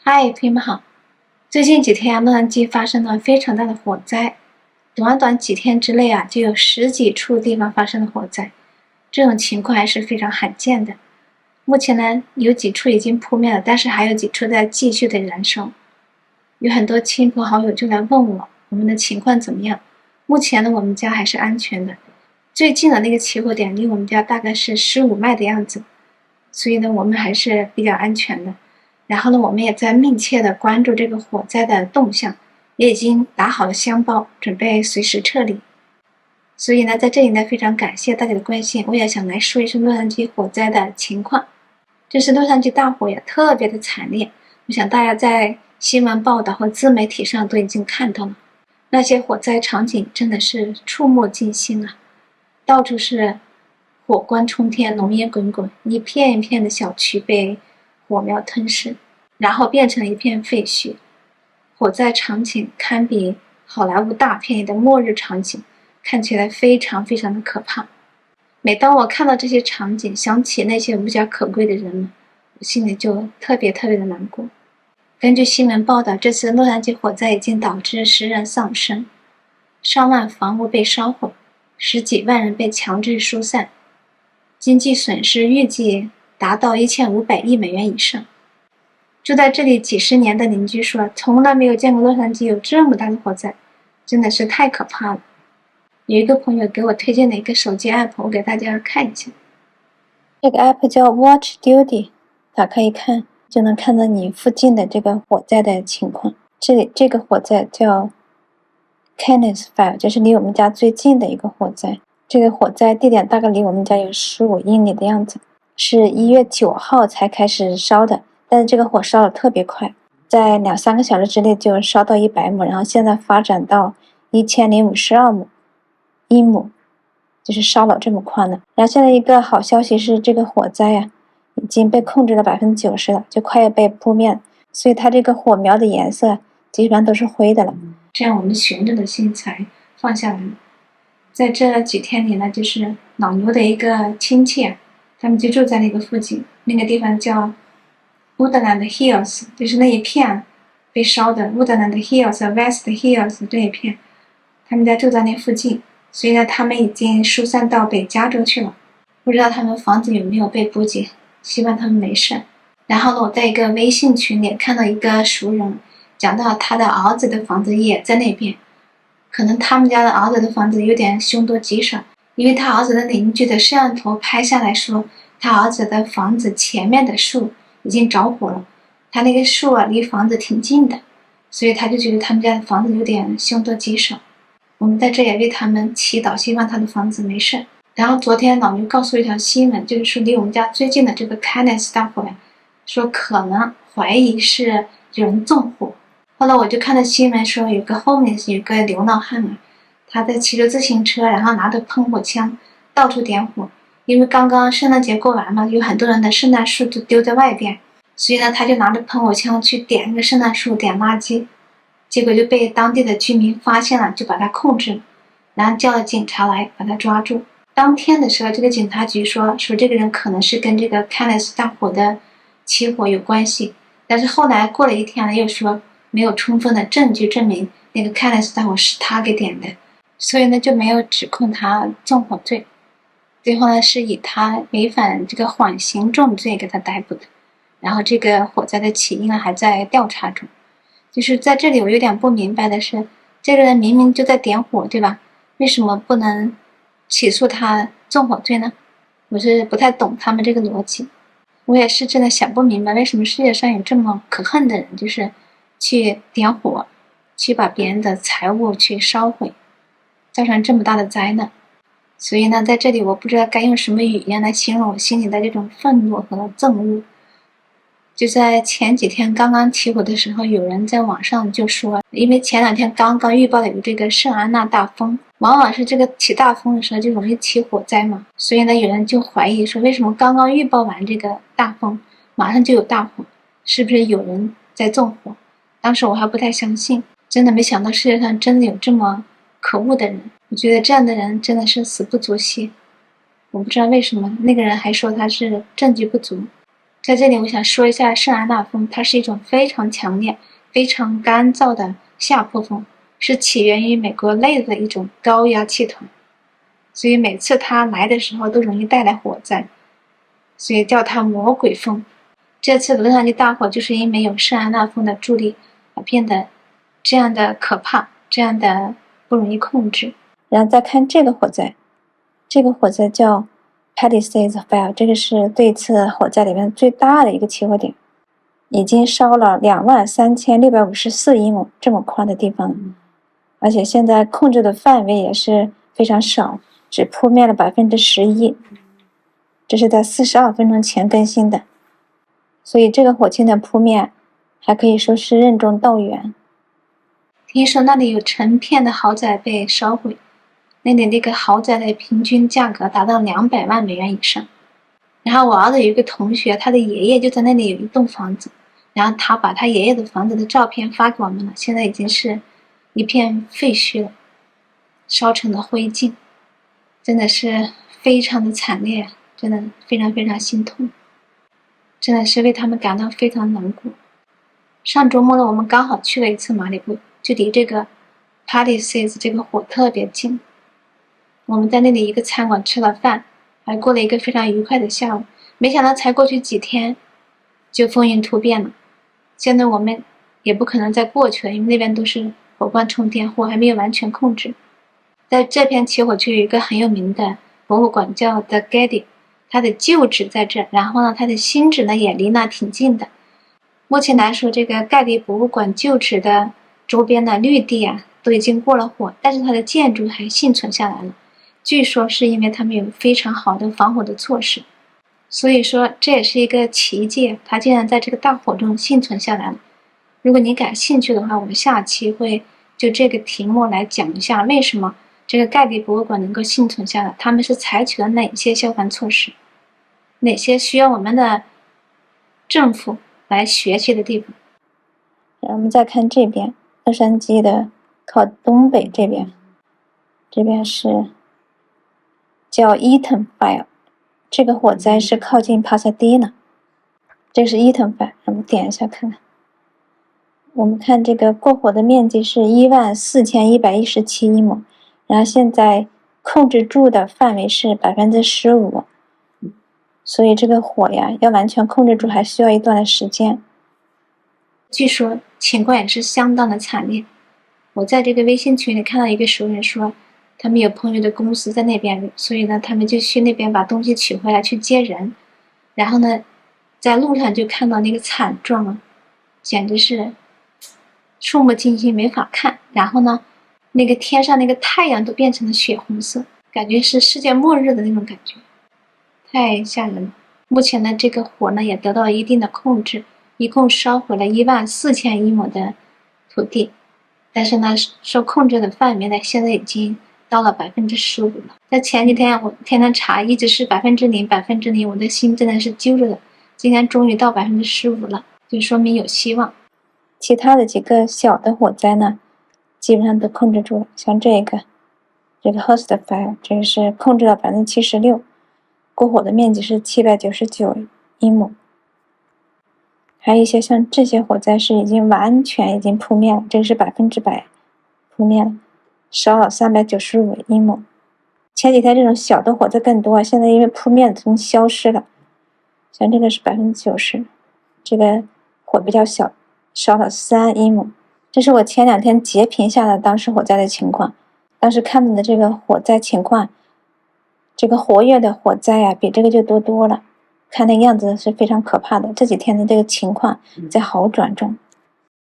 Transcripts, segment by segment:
嗨，朋友们好！最近几天洛杉矶发生了非常大的火灾，短短几天之内就有10几处地方发生了火灾，这种情况还是非常罕见的。目前呢，有几处已经扑灭了，但是还有几处在继续的燃烧。有很多亲朋好友就来问我们的情况怎么样。目前呢，我们家还是安全的，最近的那个起火点离我们家大概是15迈的样子，所以呢，我们还是比较安全的。然后呢，我们也在密切的关注这个火灾的动向，也已经打好了箱包，准备随时撤离。所以呢，在这里呢，非常感谢大家的关心，我也想来说一说洛杉矶火灾的情况。这次洛杉矶大火也特别的惨烈，我想大家在新闻报道和自媒体上都已经看到了，那些火灾场景真的是触目惊心啊！到处是火光冲天，浓烟滚滚，一片一片的小区被火苗吞噬，然后变成了一片废墟。火灾场景堪比好莱坞大片里的末日场景，看起来非常非常的可怕。每当我看到这些场景，想起那些无家可归的人们，我心里就特别特别的难过。根据新闻报道，这次洛杉矶火灾已经导致10人丧生，上万房屋被烧毁，10几万人被强制疏散，经济损失预计达到1500亿美元以上。住在这里几十年的邻居说，从来没有见过洛杉矶有这么大的火灾，真的是太可怕了。有一个朋友给我推荐了一个手机 app， 我给大家看一下。这个 app 叫 Watch Duty， 打开一看就能看到你附近的这个火灾的情况。这个火灾叫 Kenneth Fire， 这是离我们家最近的一个火灾。这个火灾地点大概离我们家有15英里的样子，是1月9号才开始烧的，但是这个火烧得特别快，在2-3个小时之内就烧到100亩，然后现在发展到1052英亩，就是烧了这么快呢。然后现在一个好消息是，这个火灾已经被控制了90%了，就快要被扑灭了，所以它这个火苗的颜色基本上都是灰的了，这样我们悬着的心才放下来了。在这几天里呢，就是老牛的一个亲戚他们就住在那个附近，那个地方叫 Woodland Hills， 就是那一片被烧的 Woodland Hills、West Hills 这一片，他们家住在那附近，所以呢，他们已经疏散到北加州去了。不知道他们房子有没有被波及，希望他们没事。然后呢，我在一个微信群里看到一个熟人讲到他的儿子的房子也在那边，可能他们家的儿子的房子有点凶多吉少，因为他儿子的邻居的摄像头拍下来说，他儿子的房子前面的树已经着火了，他那个树离房子挺近的，所以他就觉得他们家的房子有点凶多吉少。我们在这也为他们祈祷，希望他的房子没事。然后昨天老牛告诉我一条新闻，就是说离我们家最近的这个 Kenneth 大火说可能怀疑是有人纵火。后来我就看到新闻说，有个 homeless， 有个流浪汉他在骑着自行车，然后拿着喷火枪到处点火。因为刚刚圣诞节过完嘛，有很多人的圣诞树都丢在外边，所以呢，他就拿着喷火枪去点那个圣诞树，点垃圾，结果就被当地的居民发现了，就把他控制了，然后叫了警察来把他抓住。当天的时候，这个警察局说这个人可能是跟这个 Kenneth 大火的起火有关系，但是后来过了一天又说没有充分的证据证明那个 Kenneth 大火是他给点的，所以呢就没有指控他纵火罪。最后呢是以他违反这个缓刑重罪给他逮捕的。然后这个火灾的起因还在调查中。就是在这里我有点不明白的是，这个人明明就在点火，对吧？为什么不能起诉他纵火罪呢？我是不太懂他们这个逻辑。我也是真的想不明白，为什么世界上有这么可恨的人，就是去点火，去把别人的财物去烧毁，造成这么大的灾难。所以呢，在这里我不知道该用什么语言来形容我心里的这种愤怒和憎恶。就在前几天刚刚起火的时候，有人在网上就说，因为前2天刚刚预报的有这个圣安娜大风，往往是这个起大风的时候就容易起火灾嘛，所以呢，有人就怀疑说，为什么刚刚预报完这个大风，马上就有大火，是不是有人在纵火？当时我还不太相信，真的没想到世界上真的有这么可恶的人。我觉得这样的人真的是死不足惜。我不知道为什么那个人还说他是证据不足。在这里我想说一下圣安娜风，它是一种非常强烈、非常干燥的下坡风，是起源于美国内的一种高压气团，所以每次它来的时候都容易带来火灾，所以叫它魔鬼风。这次洛杉矶大火就是因为有圣安娜风的助力而变得这样的可怕，这样的不容易控制。然后再看这个火灾，这个火灾叫 Palisades Fire， 这个是这次火灾里面最大的一个起火点，已经烧了23654英亩这么宽的地方，而且现在控制的范围也是非常少，只扑灭了11%，这是在42分钟前更新的。所以这个火情的扑灭还可以说是任重道远。听说那里有成片的豪宅被烧毁，那里那个豪宅的平均价格达到200万美元以上。然后我儿子有一个同学，他的爷爷就在那里有一栋房子，然后他把他爷爷的房子的照片发给我们了，现在已经是一片废墟了，烧成了灰烬，真的是非常的惨烈，真的非常非常心痛，真的是为他们感到非常难过。上周末呢，我们刚好去了一次马里布，就离这个 Palisades 这个火特别近。我们在那里一个餐馆吃了饭，还过了一个非常愉快的下午。没想到才过去几天，就风云突变了。现在我们也不可能再过去了，因为那边都是火光冲天，火还没有完全控制。在这片起火区有一个很有名的博物馆叫 The Getty， 它的旧址在这，然后呢，它的新址呢也离那挺近的。目前来说，这个盖蒂博物馆旧址的周边的绿地啊，都已经过了火，但是它的建筑还幸存下来了。据说是因为他们有非常好的防火的措施，所以说这也是一个奇迹，它竟然在这个大火中幸存下来了。如果你感兴趣的话，我们下期会就这个题目来讲一下为什么这个盖蒂博物馆能够幸存下来，他们是采取了哪些消防措施，哪些需要我们的政府来学习的地方。然后我们再看这边，洛杉矶的靠东北这边，这边是叫 Eaton Fire， 这个火灾是靠近帕萨迪纳，这是 Eaton Fire， 我们点一下看看。我们看这个过火的面积是14117英亩，然后现在控制住的范围是15%，所以这个火呀要完全控制住还需要一段的时间。据说情况也是相当的惨烈。我在这个微信群里看到一个熟人说，他们有朋友的公司在那边，所以呢，他们就去那边把东西取回来去接人。然后呢，在路上就看到那个惨状啊，简直是触目惊心，没法看。然后呢，那个天上那个太阳都变成了血红色，感觉是世界末日的那种感觉，太吓人了。目前呢，这个火呢也得到了一定的控制，一共烧毁了14000英亩的土地。但是呢，受控制的范围呢，现在已经到了15%了。在前几天我天天查，一直是0%，我的心真的是揪着的。今天终于到15%了，就说明有希望。其他的几个小的火灾呢，基本上都控制住了。像这个 Host Fire， 这个是控制到76%，过火的面积是799英亩。还有一些像这些火灾是已经完全扑灭了，这个是100%扑灭了，烧了395英亩。前几天这种小的火灾更多，现在因为扑灭的都消失了。像这个是90%，这个火比较小，烧了3英亩。这是我前2天截屏下的当时火灾的情况。当时看到的这个火灾情况，这个活跃的火灾啊，比这个就多了。看那个样子是非常可怕的，这几天的这个情况在好转中，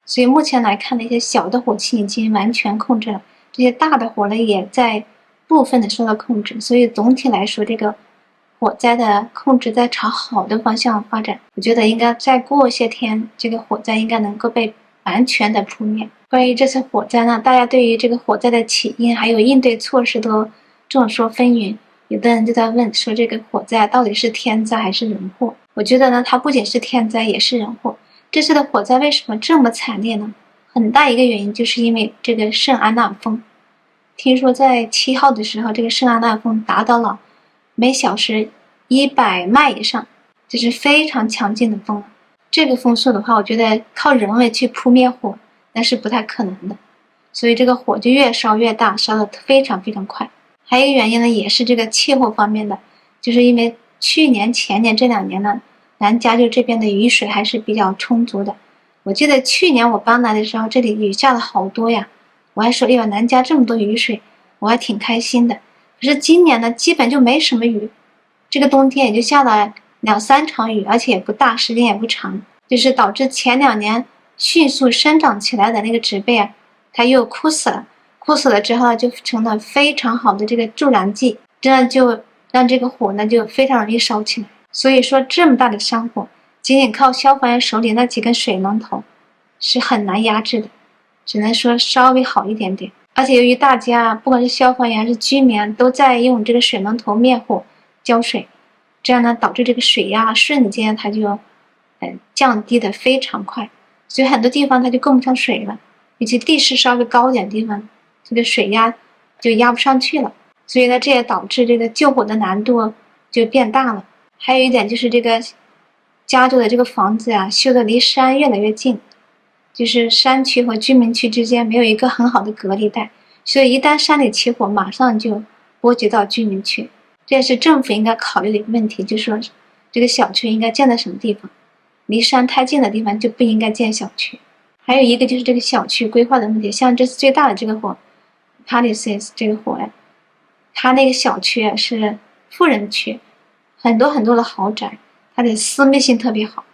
所以目前来看，那些小的火情已经完全控制了，这些大的火呢也在部分的受到控制，所以总体来说，这个火灾的控制在朝好的方向发展。我觉得应该再过些天，这个火灾应该能够被完全的扑灭。关于这次火灾呢，大家对于这个火灾的起因还有应对措施都众说纷纭。有的人就在问说，这个火灾到底是天灾还是人祸？我觉得呢，它不仅是天灾，也是人祸。这次的火灾为什么这么惨烈呢？很大一个原因就是因为这个圣安娜风。听说在7号的时候，这个圣安娜风达到了每小时100迈以上，就是非常强劲的风。这个风速的话，我觉得靠人为去扑灭火那是不太可能的，所以这个火就越烧越大，烧得非常非常快。还有一个原因呢，也是这个气候方面的，就是因为去年前年这2年呢，南加州这边的雨水还是比较充足的。我记得去年我刚来的时候，这里雨下了好多呀，我还说哎呦，南加这么多雨水，我还挺开心的。可是今年呢，基本就没什么雨，这个冬天也就下了2、3场雨，而且也不大，时间也不长，就是导致前2年迅速生长起来的那个植被啊，它又枯死了。枯死了之后就成了非常好的这个助燃剂，这样就让这个火呢就非常容易烧起来。所以说这么大的山火，仅仅靠消防员手里那几根水龙头是很难压制的，只能说稍微好一点点。而且由于大家不管是消防员还是居民都在用这个水龙头灭火浇水，这样呢导致这个水压瞬间它就降低的非常快，所以很多地方它就供不上水了，尤其地势稍微高一点的地方，这个水压就压不上去了，所以呢这也导致这个救火的难度就变大了。还有一点就是这个加州的这个房子啊，修的离山越来越近，就是山区和居民区之间没有一个很好的隔离带，所以一旦山里起火，马上就波及到居民区。这也是政府应该考虑的一个问题，就是说这个小区应该建在什么地方，离山太近的地方就不应该建小区。还有一个就是这个小区规划的问题，像这次最大的这个火 Palisades 这个火呀，它那个小区是富人区，很多很多的豪宅，它的私密性特别好。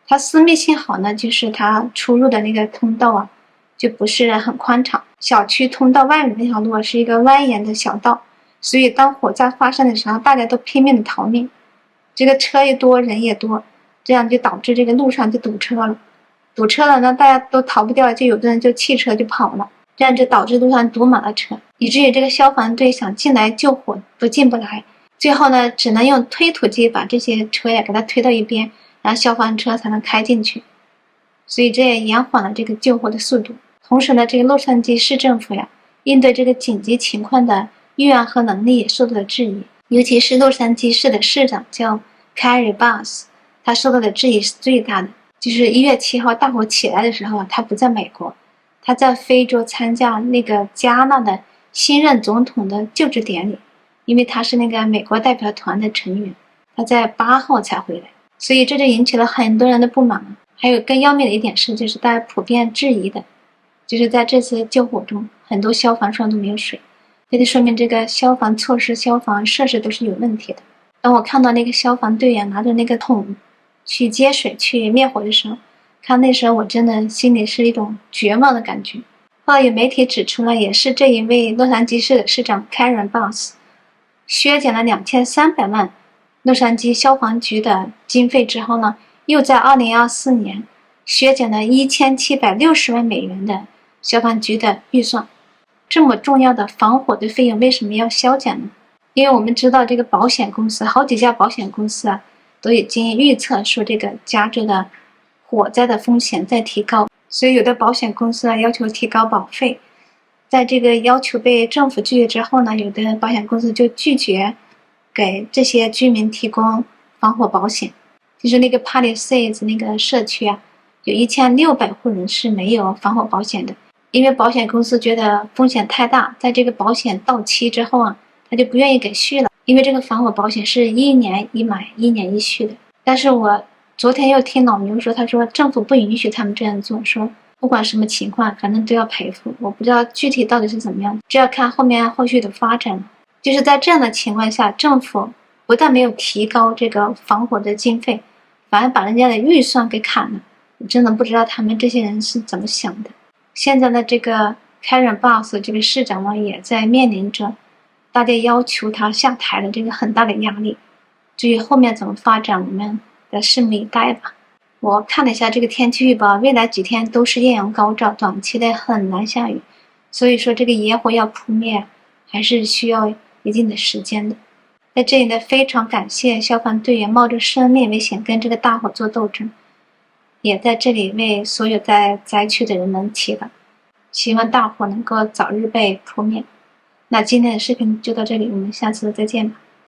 它私密性好呢，就是它出入的那个通道啊，就不是很宽敞。小区通道外面那条路是一个蜿蜒的小道，所以当火灾发生的时候，大家都拼命的逃命，这个车也多，人也多，这样就导致这个路上就堵车了。堵车了呢，大家都逃不掉，就有的人就弃车就跑了，这样就导致路上堵满了车，以至于这个消防队想进来救火都进不来。最后呢，只能用推土机把这些车呀给它推到一边，然后消防车才能开进去，所以这也延缓了这个救火的速度。同时呢，这个洛杉矶市政府呀，应对这个紧急情况的预案和能力也受到了质疑，尤其是洛杉矶市的市长叫 Kari Bass， 他受到的质疑是最大的。就是1月7号大火起来的时候，他不在美国，他在非洲参加那个加纳的新任总统的就职典礼，因为他是那个美国代表团的成员，他在8号才回来，所以这就引起了很多人的不满。还有更要命的一点是，就是大家普遍质疑的，就是在这次救火中，很多消防栓都没有水，这就说明这个消防措施、消防设施都是有问题的。当我看到那个消防队员拿着那个桶去接水去灭火的时候，看那时候我真的心里是一种绝望的感觉。后来有媒体指出了，也是这一位洛杉矶市的市长 Karen Bass 削减了2300万洛杉矶消防局的经费之后呢，又在2024年削减了1760万美元的消防局的预算。这么重要的防火的费用为什么要削减呢？因为我们知道这个保险公司，好几家保险公司啊都已经预测说这个加州的火灾的风险在提高，所以有的保险公司啊要求提高保费。在这个要求被政府拒绝之后呢，有的保险公司就拒绝给这些居民提供防火保险。就是那个 Palisades 那个社区啊，有1600户人是没有防火保险的，因为保险公司觉得风险太大，在这个保险到期之后啊，他就不愿意给续了，因为这个防火保险是1年一买1年一续的。但是我昨天又听老牛说，他说政府不允许他们这样做，说不管什么情况反正都要赔付。我不知道具体到底是怎么样，这要看后续的发展了。就是在这样的情况下，政府不但没有提高这个防火的经费，反而把人家的预算给砍了。我真的不知道他们这些人是怎么想的。现在的这个 Karen Bass 这个市长呢，也在面临着大家要求他下台的这个很大的压力。至于后面怎么发展，我们再拭目以待吧。我看了一下这个天气预报，未来几天都是艳阳高照，短期内很难下雨，所以说这个野火要扑灭还是需要一定的时间的。在这里呢，非常感谢消防队员冒着生命危险跟这个大火做斗争，也在这里为所有在灾区的人们祈祷，希望大火能够早日被扑灭。那今天的视频就到这里，我们下次再见吧。